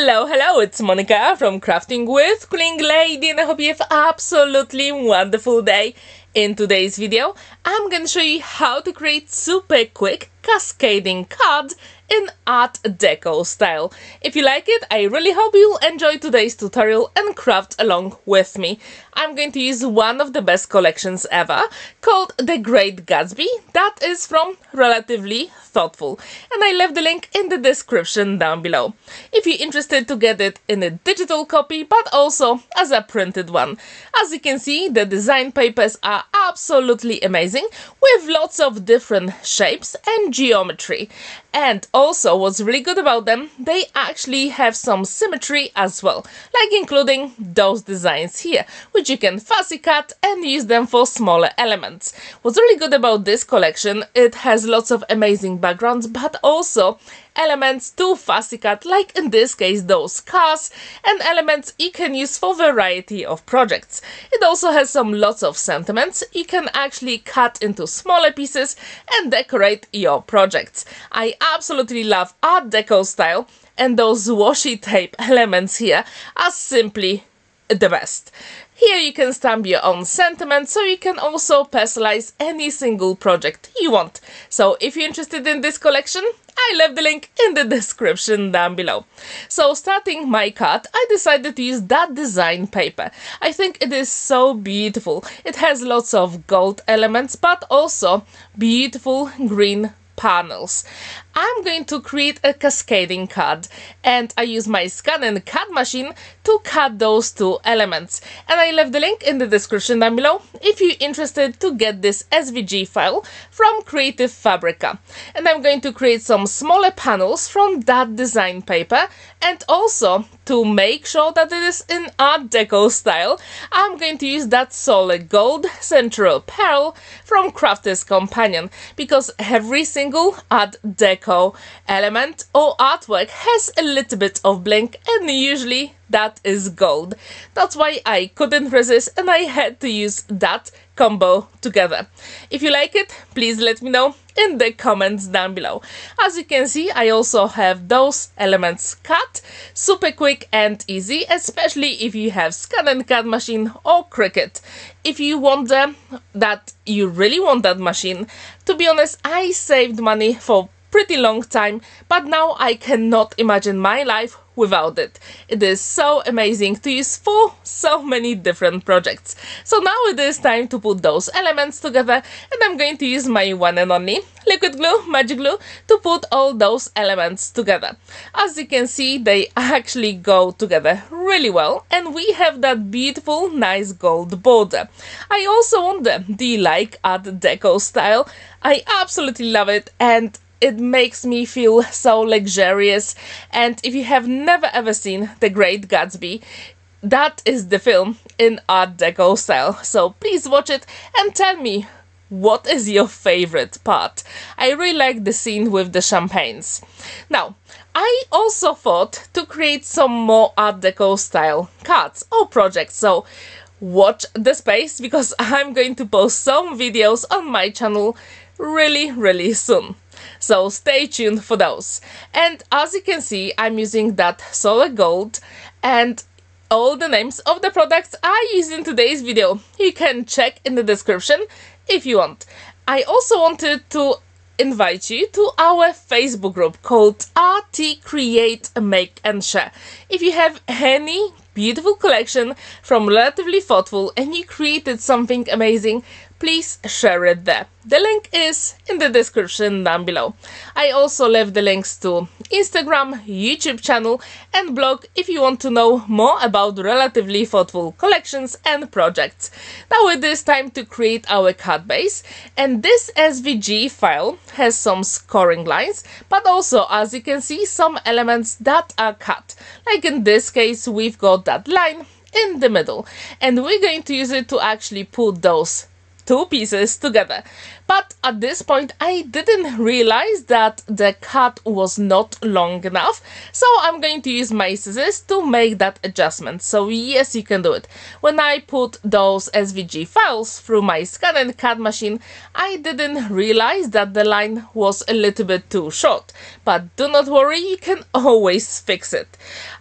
Hello, hello, it's Monica from Crafting with Quilling Lady, and I hope you have absolutely wonderful day. In today's video, I'm gonna show you how to create super quick cascading cards in Art Deco style. If you like it, I really hope you'll enjoy today's tutorial and craft along with me. I'm going to use one of the best collections ever, called the Great Gatsby, that is from Relatively Thoughtful, and I left the link in the description down below. If you're interested to get it in a digital copy, but also as a printed one. As you can see, the design papers are absolutely amazing, with lots of different shapes and geometry. And also, what's really good about them, they actually have some symmetry as well, like including those designs here, which you can fussy cut and use them for smaller elements. What's really good about this collection, it has lots of amazing backgrounds, but also elements to fussy cut, like in this case those cars, and elements you can use for a variety of projects. It also has lots of sentiments you can actually cut into smaller pieces and decorate your projects. I absolutely love Art Deco style, and those washi tape elements here are simply the best. Here you can stamp your own sentiments, so you can also personalize any single project you want. So if you're interested in this collection, I left the link in the description down below. So starting my card, I decided to use that design paper. I think it is so beautiful. It has lots of gold elements, but also beautiful green panels. I'm going to create a cascading card, and I use my ScanNCut machine to cut those two elements, and I left the link in the description down below if you're interested to get this SVG file from Creative Fabrica. And I'm going to create some smaller panels from that design paper, and also to make sure that it is in Art Deco style, I'm going to use that solid gold central pearl from Crafter's Companion, because every single Art Deco element or artwork has a little bit of bling, and usually that is gold. That's why I couldn't resist and I had to use that combo together. If you like it, please let me know in the comments down below. As you can see, I also have those elements cut super quick and easy, especially if you have ScanNCut machine or Cricut. If you wonder that you really want that machine, to be honest, I saved money for pretty long time, but now I cannot imagine my life without it. It is so amazing to use for so many different projects. So now it is time to put those elements together, and I'm going to use my one and only liquid glue, magic glue, to put all those elements together. As you can see, they actually go together really well, and we have that beautiful nice gold border. I also wonder, do you like Art Deco style? I absolutely love it, and it makes me feel so luxurious. And if you have never ever seen The Great Gatsby, that is the film in Art Deco style. So please watch it and tell me, what is your favorite part? I really like the scene with the champagnes. Now, I also thought to create some more Art Deco style cards or projects, so watch the space, because I'm going to post some videos on my channel really soon. So stay tuned for those. And as you can see, I'm using that solid gold, and all the names of the products I use in today's video you can check in the description if you want. I also wanted to invite you to our Facebook group called RT Create, Make and Share. If you have any beautiful collection from Relatively Thoughtful and you created something amazing, please share it there. The link is in the description down below. I also left the links to Instagram, YouTube channel and blog if you want to know more about Relatively Thoughtful collections and projects. Now it is time to create our card base, and this SVG file has some scoring lines, but also, as you can see, some elements that are cut. Like in this case, we've got that line in the middle, and we're going to use it to actually put those two pieces together. But at this point I didn't realize that the cut was not long enough, so I'm going to use my scissors to make that adjustment. So yes, you can do it. When I put those SVG files through my ScanNCut machine, I didn't realize that the line was a little bit too short, but do not worry, you can always fix it.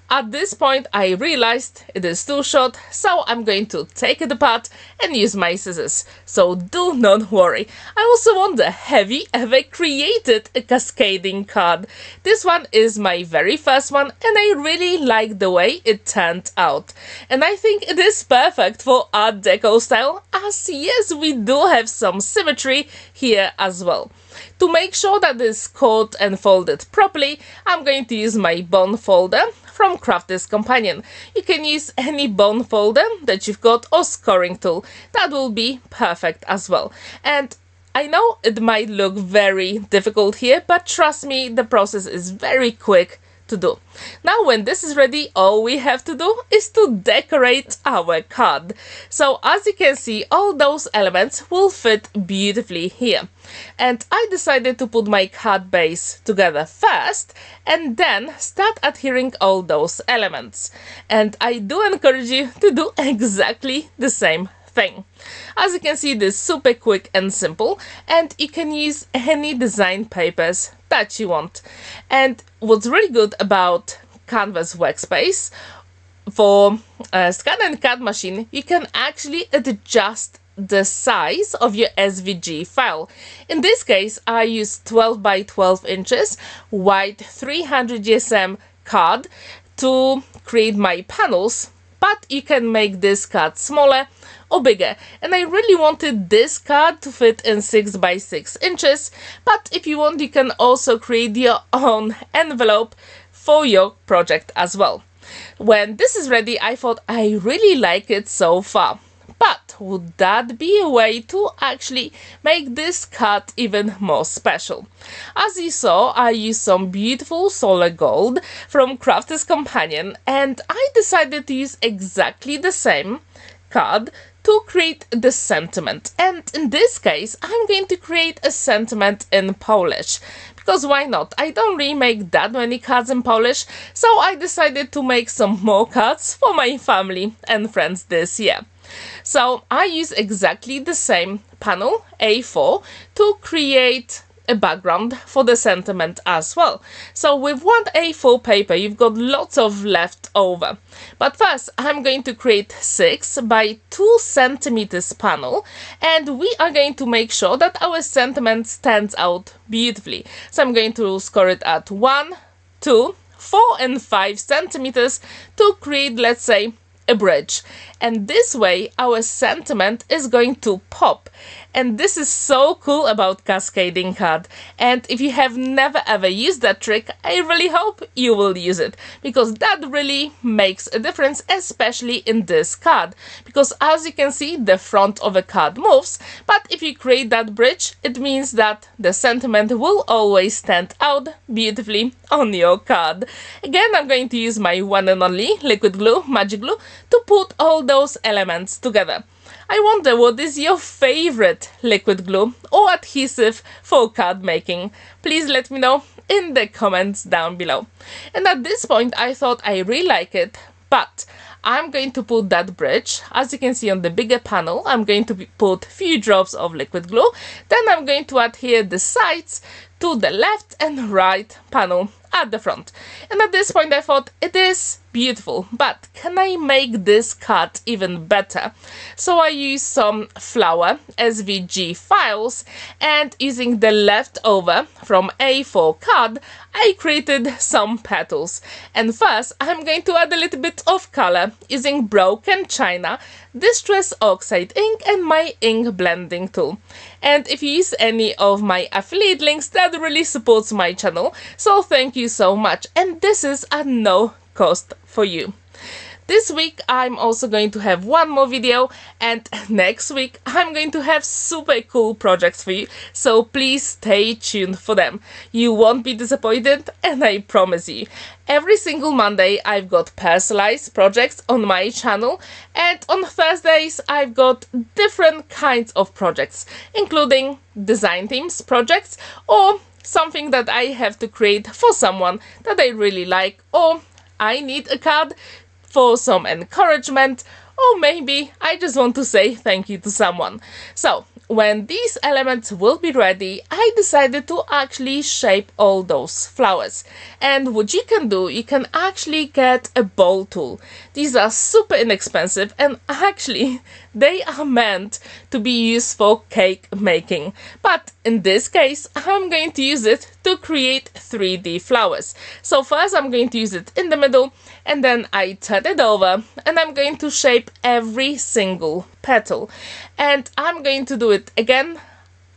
At this point I realized it is too short, so I'm going to take it apart and use my scissors. So do not worry. I also wonder, have you ever created a cascading card? This one is my very first one and I really like the way it turned out. And I think it is perfect for Art Deco style, as yes, we do have some symmetry here as well. To make sure that this is cut and folded properly, I'm going to use my bond folder from Crafter's Companion. You can use any bond folder that you've got or scoring tool. That will be perfect as well. And I know it might look very difficult here, but trust me, the process is very quick to do. Now when this is ready, all we have to do is to decorate our card. So as you can see, all those elements will fit beautifully here. And I decided to put my card base together first and then start adhering all those elements. And I do encourage you to do exactly the same thing. As you can see, this is super quick and simple, and you can use any design papers that you want. And what's really good about Canvas Workspace, for ScanNCut machine, you can actually adjust the size of your SVG file. In this case, I use 12 by 12 inches wide 300 GSM card to create my panels, but you can make this card smaller or bigger, and I really wanted this card to fit in 6 by 6 inches, but if you want, you can also create your own envelope for your project as well. When this is ready, I thought I really like it so far, but would that be a way to actually make this card even more special? As you saw, I used some beautiful solar gold from Crafter's Companion, and I decided to use exactly the same card to create the sentiment. And in this case, I'm going to create a sentiment in Polish, because why not? I don't really make that many cards in Polish, so I decided to make some more cards for my family and friends this year. So I use exactly the same panel, A4, to create a background for the sentiment as well. So with one A4 paper, you've got lots of left over. But first, I'm going to create 6 by 2 centimeters panel, and we are going to make sure that our sentiment stands out beautifully. So I'm going to score it at 1, 2, 4 and 5 centimeters to create, let's say, a bridge. And this way our sentiment is going to pop. And this is so cool about cascading card. And if you have never ever used that trick, I really hope you will use it, because that really makes a difference, especially in this card. Because as you can see, the front of a card moves, but if you create that bridge, it means that the sentiment will always stand out beautifully on your card. Again, I'm going to use my one and only liquid glue, magic glue, to put all those elements together. I wonder, what is your favorite liquid glue or adhesive for card making? Please let me know in the comments down below. And at this point, I thought I really like it, but I'm going to put that bridge. As you can see on the bigger panel, I'm going to put a few drops of liquid glue. Then I'm going to adhere the sides to the left and right panel at the front. And at this point I thought, it is beautiful, but can I make this card even better? So I used some flower SVG files, and using the leftover from A4 card, I created some petals. And first I'm going to add a little bit of color using Broken China, Distress Oxide ink and my ink blending tool. And if you use any of my affiliate links, that really supports my channel, so thank you so much. And this is at no cost for you. This week I'm also going to have one more video, and next week I'm going to have super cool projects for you, so please stay tuned for them. You won't be disappointed, and I promise you. Every single Monday I've got personalized projects on my channel, and on Thursdays I've got different kinds of projects, including design themes projects, or something that I have to create for someone that I really like, or I need a card for some encouragement, or maybe I just want to say thank you to someone. So when these elements will be ready, I decided to actually shape all those flowers. And what you can do, you can actually get a bowl tool. These are super inexpensive and actually they are meant to be used for cake making. But in this case, I'm going to use it to create 3D flowers. So first I'm going to use it in the middle, and then I turn it over and I'm going to shape every single petal. And I'm going to do it again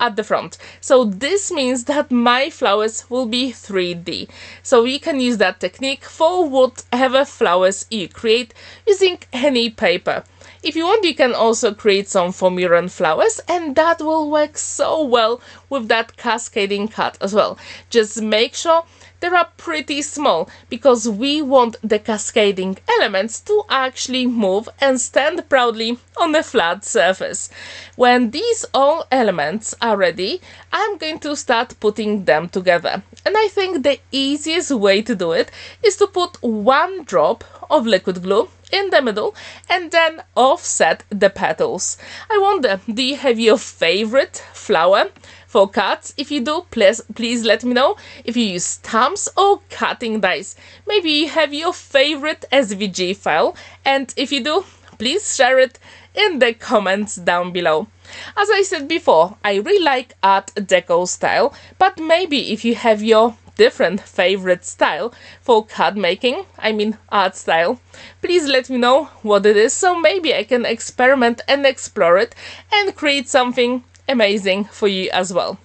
at the front. So this means that my flowers will be 3D. So you can use that technique for whatever flowers you create using any paper. If you want, you can also create some foam flowers, and that will work so well with that cascading cut as well. Just make sure they are pretty small, because we want the cascading elements to actually move and stand proudly on a flat surface. When these all elements are ready, I'm going to start putting them together. And I think the easiest way to do it is to put one drop of liquid glue in the middle and then offset the petals. I wonder, do you have your favorite flower for cuts? If you do, please let me know. If you use stamps or cutting dies, maybe you have your favorite SVG file, and if you do, please share it in the comments down below. As I said before, I really like Art Deco style, but maybe if you have your different favorite style for card making, I mean art style, please let me know what it is, so maybe I can experiment and explore it and create something amazing for you as well.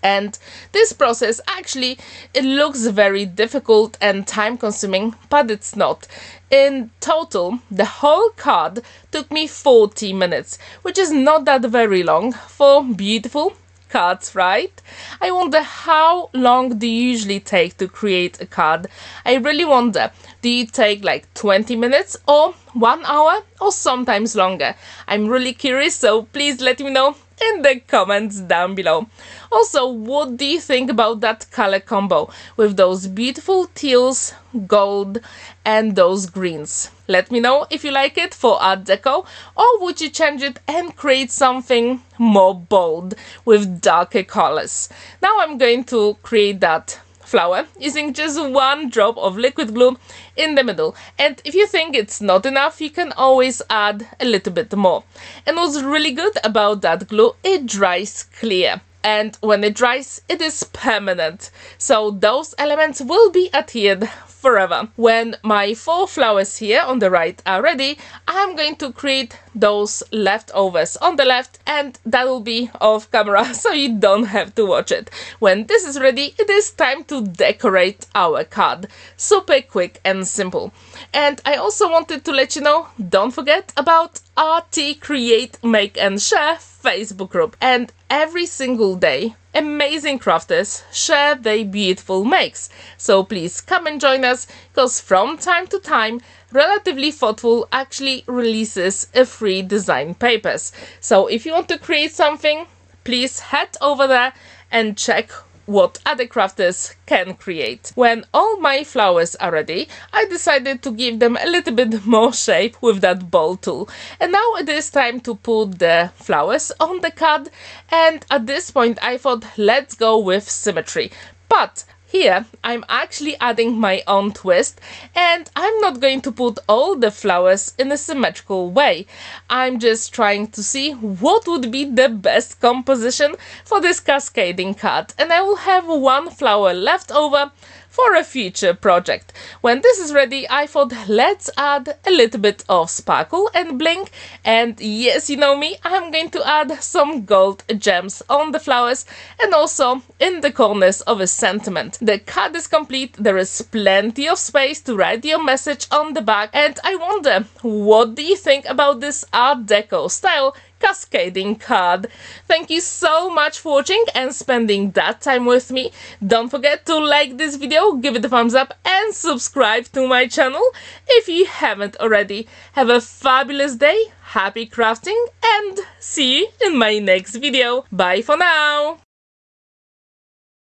And this process, actually, it looks very difficult and time consuming, but it's not. In total, the whole card took me 40 minutes, which is not that very long for beautiful cards, right? I wonder, how long do you usually take to create a card? I really wonder, do you take like 20 minutes or 1 hour or sometimes longer? I'm really curious, so please let me know in the comments down below. Also, what do you think about that color combo with those beautiful teals, gold and those greens? Let me know if you like it for Art Deco, or would you change it and create something more bold with darker colors? Now I'm going to create that flower using just one drop of liquid glue in the middle, and if you think it's not enough, you can always add a little bit more. And what's really good about that glue, it dries clear, and when it dries, it is permanent, so those elements will be adhered forever. When my 4 flowers here on the right are ready, I'm going to create those leftovers on the left, and that will be off camera, so you don't have to watch it. When this is ready, it is time to decorate our card. Super quick and simple. And I also wanted to let you know, don't forget about RT Create, Make and Share Facebook group. And every single day, amazing crafters share their beautiful makes. So please come and join us, because from time to time, Relatively Thoughtful actually releases a free design papers. So if you want to create something, please head over there and check what other crafters can create. When all my flowers are ready, I decided to give them a little bit more shape with that bowl tool. And now it is time to put the flowers on the card, and at this point I thought, let's go with symmetry. But here I'm actually adding my own twist, and I'm not going to put all the flowers in a symmetrical way. I'm just trying to see what would be the best composition for this cascading card, and I will have 1 flower left over for a future project. When this is ready, I thought, let's add a little bit of sparkle and bling, and yes, you know me, I'm going to add some gold gems on the flowers and also in the corners of a sentiment. The card is complete, there is plenty of space to write your message on the back, and I wonder, what do you think about this Art Deco style cascading card? Thank you so much for watching and spending that time with me. Don't forget to like this video, give it a thumbs up and subscribe to my channel if you haven't already. Have a fabulous day, happy crafting, and see you in my next video. Bye for now!